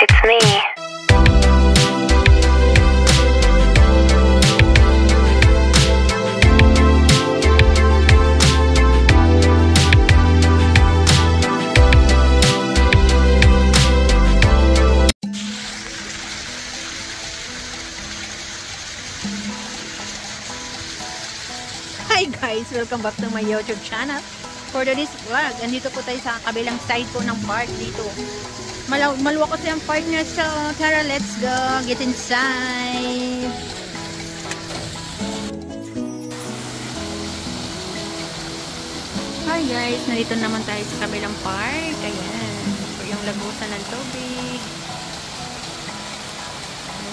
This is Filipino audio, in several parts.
It's me. Hi guys! Welcome back to my YouTube channel. For today's vlog, andito po tayo sa kabilang side po ng park dito. Maluwak kasi ang park niya, so tara, let's go! Get inside! Hi guys! Nandito naman tayo sa kabilang park. Ayan. So, yung lagusan ng tubig.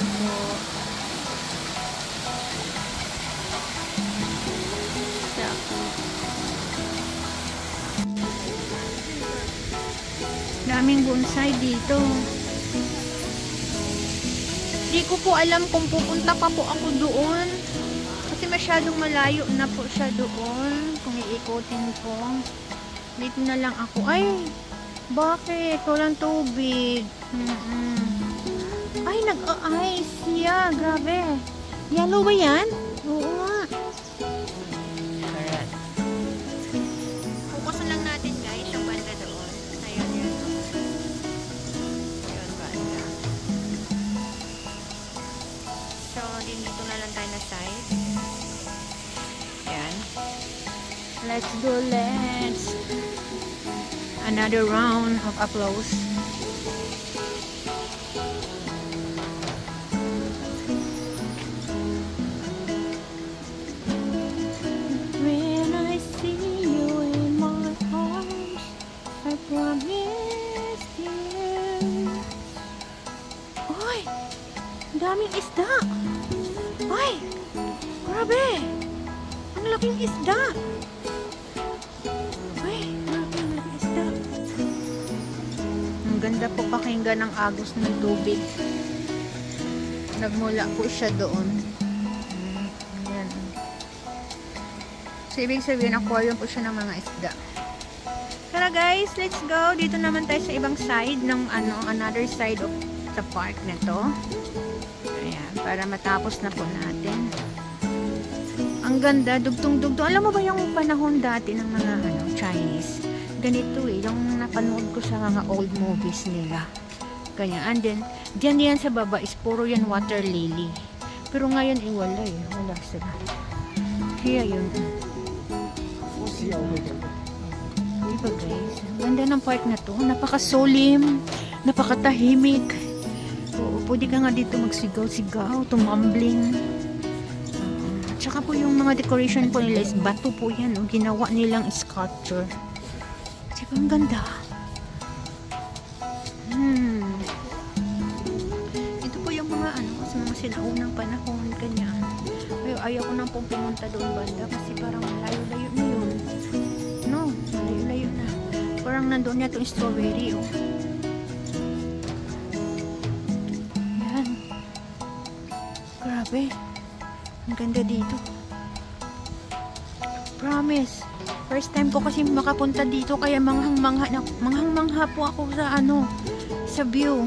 Ayan po. Daming bonsai dito. Hindi ko po alam kung pupunta pa po ako doon. Kasi masyadong malayo na po siya doon. Kung iikutin ko. Dito na lang ako. Ay! Bakit? Walang tubig. Ay, nag-ice siya. Grabe. Yellow ba yan? Oo nga. Focusan lang natin guys ang banda doon. Ayun yun. Ayun banda. So, dito na lang tayo na side. Ayan. Let's go, let's. Another round of applause. Uy! Daming isda! Uy! Grabe! Ang laking isda! Uy! Ang laking isda! Ang ganda po pakinggan ng agos ng tubig. Nagmula po siya doon. Ayan. So, ibig sabihin, aquarium po siya ng mga isda. Tara guys, let's go. Dito naman tayo sa ibang side ng another side of the park na to. Ayan, para matapos na po natin. Ang ganda, dugtong-dugtong. Alam mo ba yung panahon dati ng mga Chinese? Ganito yung napanood ko sa mga old movies nila. Kanya, and then, diyan sa baba is puro yan water lily. Pero ngayon, wala eh. Wala sila. Kaya yun. Diba guys? Ang ganda ng park na to. Napaka-solim. Napakatahimik. Oo, pwede ka nga dito magsigaw-sigaw. Tumambling. Tsaka po yung mga decoration po nila is bato po yan. Ginawa nilang sculpture. Diba ang ganda? Ito po yung mga sa mga sinaunang panahon. Kanya. Ayaw ko nang pumunta doon banda kasi parang malayo-layo na yun. No, malayo-layo na. Parang nandoon niya itong strawberry, oh. Yan. Grabe. Ang ganda dito. Promise. First time ko kasi makapunta dito kaya manghang-mangha po ako sa sa view.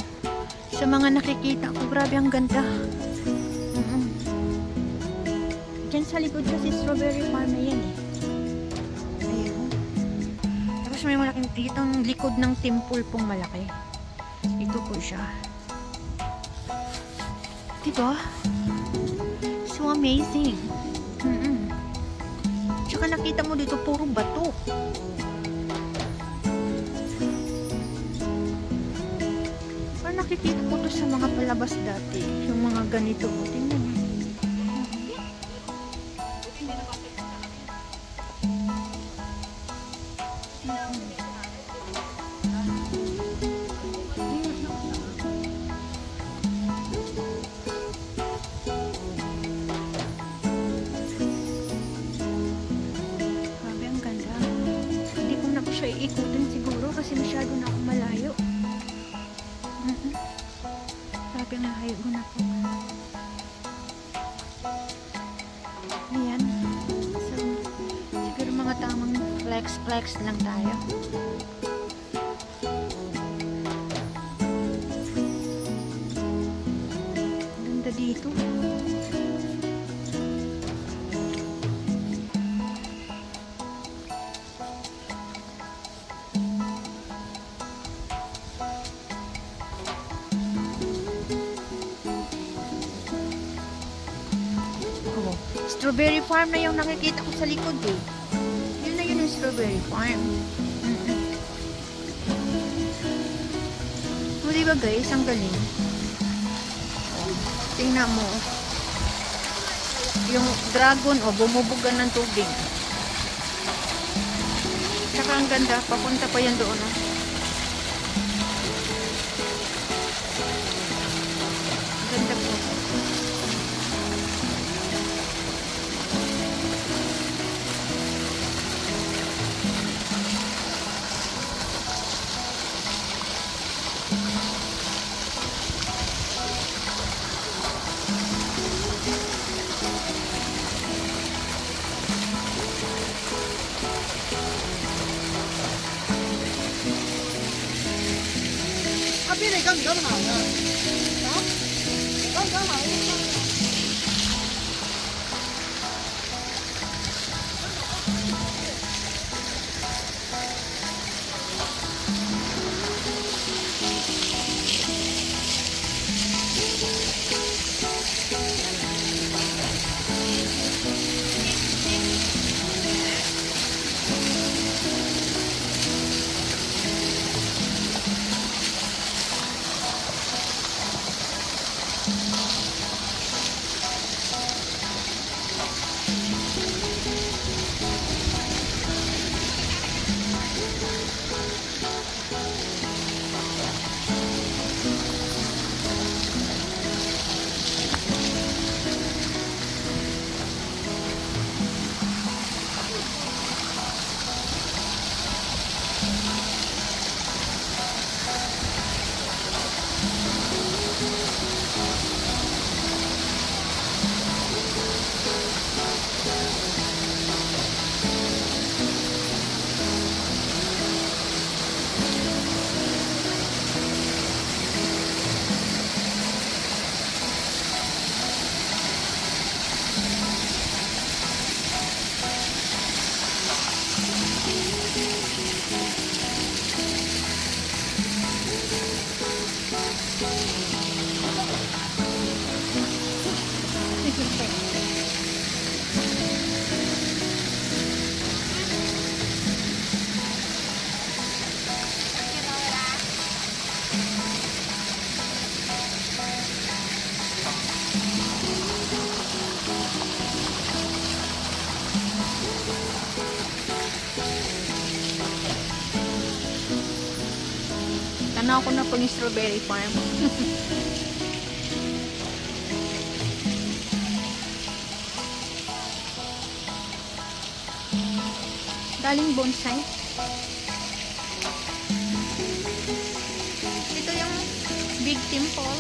Sa mga nakikita ko. Grabe, ang ganda. Diyan sa likod kasi strawberry farm na yan eh. May malaking ditong likod ng temple pong malaki. Ito po siya. Diba? So amazing. Tsaka nakita mo dito puro bato. Parang nakikita ko to sa mga palabas dati. Yung mga ganito. Tingnan niyo. Ikutin siguro kasi masyado na ako malayo. Sabi nga, hayo ko na po. Ayan. So, siguro mga tamang flex lang tayo. Strawberry farm na yung nakikita ko sa likod eh. Yun na yun yung strawberry farm. O diba guys, ang galing. Tingnan mo. Yung dragon bumubugan ng tubig. Saka ang ganda, papunta pa yan doon. Ganda po. Tanaw ko na po yung strawberry farm. Galing bonsai. Ito yung big temple.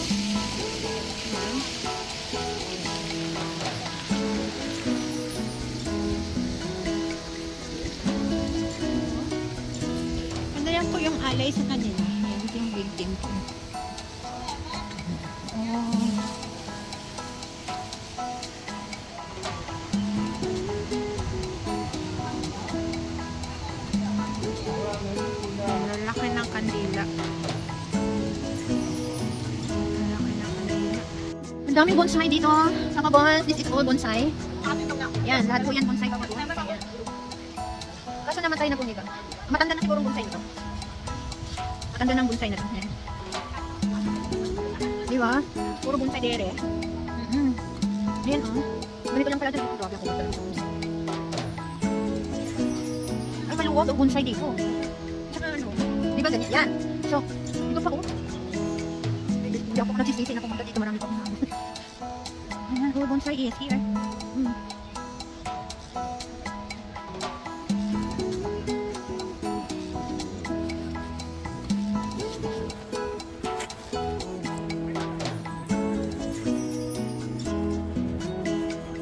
Ano yan po yung alay sa kanila. Yung big temple. Lalaki ng kandila. Lalaki ng kandila. Ang daming bonsai dito. Sa kabons, this is all bonsai. Yan, lahat po yan bonsai. Kaso namatay na po nito. Matanda na siguro ang bonsai nito. Matanda ng bonsai na ito. Yan. Di ba? Puro bonsai dere. Ayan oh. Ganito lang pala dito. Grabe ako magdala ng bonsai. Ay, maluwag ang bonsai dito. Tsaka ano, di ba ganyan? Yan. So, dito pa oh. Hindi ako nagsisisi na pumunta dito. Marami pa akong ayan, oh, bonsai is here.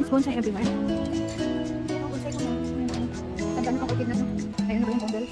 Bonsai everywhere. Bonsai ko na. Tanda na kapatid na to. Ayun ba yung bundle?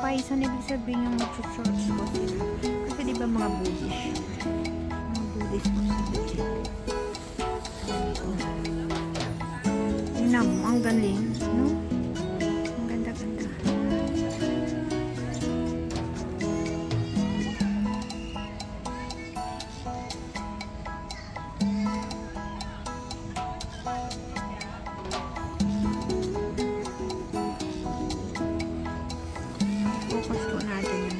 magpapaisan, ibig sabihin yung mag-shorts ko sila. Kasi di ba mga Buddhist? Mga Buddhist ko sila. Yun mo, ang galing, no? Ang ganda-ganda. Focus po natin yun.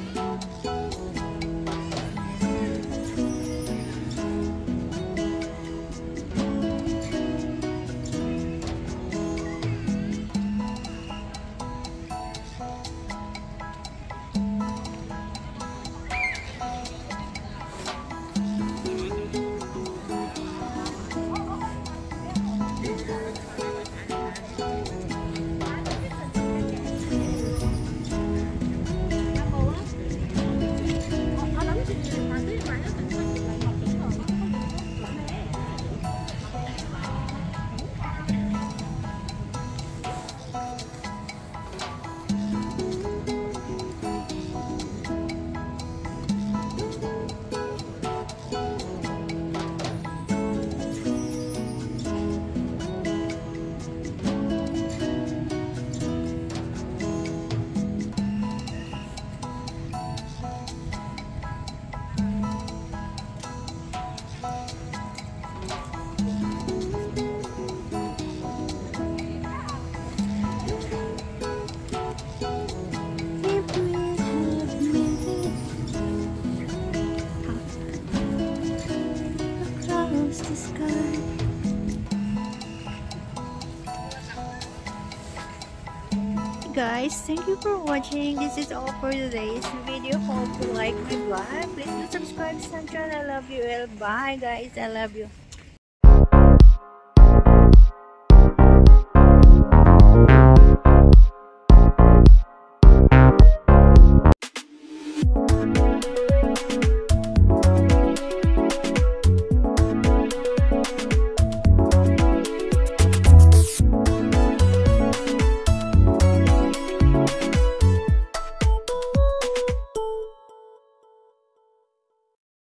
Guys, thank you for watching. This is all for today's video. Hope you like my vlog. Please do subscribe, Sandra. I love you. Bye guys, I love you.